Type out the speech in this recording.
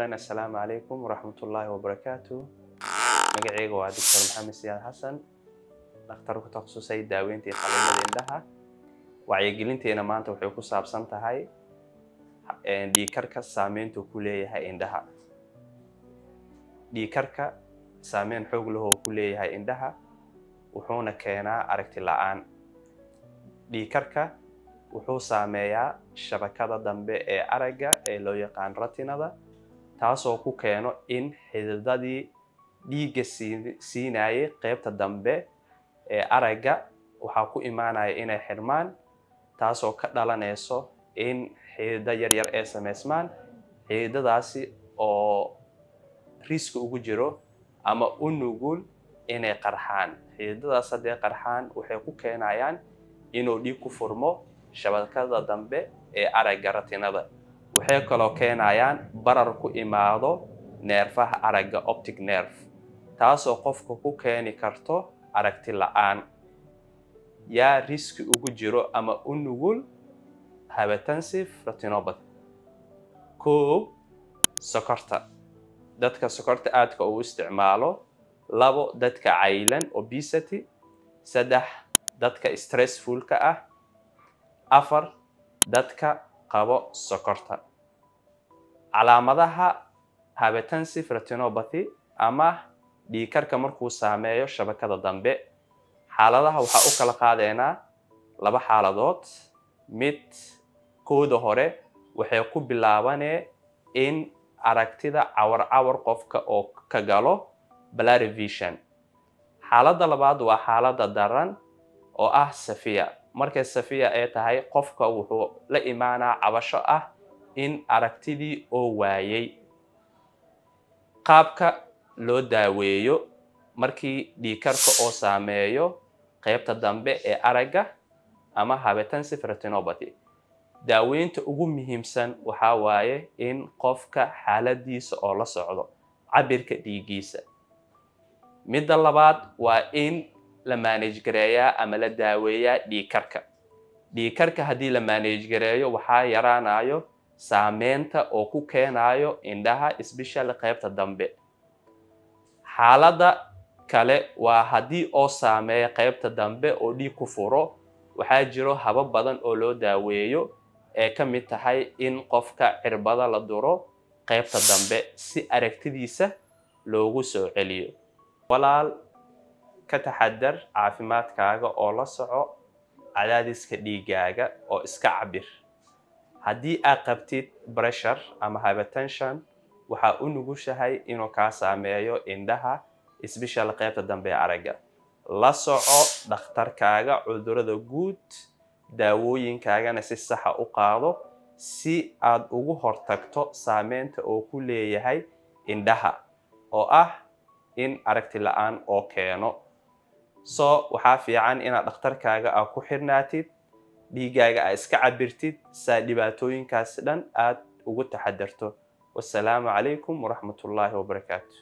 أولا السلام عليكم ورحمة الله وبركاته. مقعيق waa دكتور محمد سياد حسن dhakhtar ku takhasusay daaweynta qalliinada indhaha. Wacyigelinteena maanta waxay ku saabsan tahay dhiigkarka saameynta ku leeyahay indhaha. Dhiigkarka saameyn xoog leh oo ku leeyahay indhaha wuxuuna keenaa aragti la'aan. Dhiigkarka wuxuu saameeyaa shabakada dambe ee aragga ee loo yaqaan retinada, taasoo ku keeno in xididadii dhiigga siinayay qaybta dambe ee aragga waxaa ku imaanaya inay xirmaan, taasoo ka dhalanayso in xididada yaryar ee sameysmaan. Xididadaasi oo risk ugu jiro ama u nugul inay qarxaan. Xididadaas haddii qarxaan waxay ku keenayaan inuu dhiig ku furmo shabakada dambe ee aragga retinada. Waxay kaloo keenayaan barar ku imaado neerfaha aragga optic nerve, taasoo qofka ku keeni karto aragti la'aan. Yaa riski ugu jiro ama u nugul hypertensive retinopathy? Koow, sokorta. Dadka sokorta aadka u isticmaalo. Labo, dadka caylan obesity. Saddex, dadka stressful-ka ah. Afar, dadka qabo sokorta. Calaamadaha hypertensive retinopathy ama dhiigkarka markuu saameeyo shabakada dambe, xaaladaha waxaa u kala qaadeynaa laba xaaladood. Mid kooda hore waxay ku bilaabanee in aragtida cawar qofka oo ka galo blurry vision. Xaaladda labaad waa xaaladda daran oo ah severe. Markay severe ay tahay, qofka wuxuu la imaanaa cabasho ah in aragtidii oo waayay. Qaabka loo daaweeyo markii dhiigkarka oo saameeyo qaybta dambe ee aragga ama hypertensive retinopathy, daaweynta ugu muhiimsan waxaa waaye in qofka xaaladiisa oo la socdo cabirka dhiigiisa. Midda labaad waa in la manage gareeyaa ama la daaweeyaa dhiigkarka. Dhiigkarka haddii la manage gareeyo waxaa yaraanayo saameynta oo ku keenayo indhaha, especially qaybta dambe. Xaaladda kale waa haddii oo saameeyo qaybta dambe oo dhiig ku furo, waxaa jiro habab badan oo loo daaweeyo ee ka mid tahay in qofka cirbada la duro qaybta dambe si aragtidiisa loogu soo celiyo. Walaal, ka taxadar caafimaadkaaga oo la soco cadaadiska dhiigaaga oo iska cabir. Haddii aad qabtid pressure ama hypertension, waxaa u nugushahay inuu kaa saameeyo indhaha, especially qaybta dambe ee aragga. La soco dhakhtarkaaga cudurrada guud, daawooyinkaagana si sax ah u qaado si aad ugu hortagto saameynta oo ku leeyahay indhaha oo ah in aragti la'aan oo keeno. Waxaa fiican inaad dhakhtarkaaga aad ku xirnaatid, dhiigaaga aad iska cabirtid saa dhibaatooyinkaas dhan aad ugu taxadarto. Wassalaamu calaykum waraxmatullaahi wabarakaatu.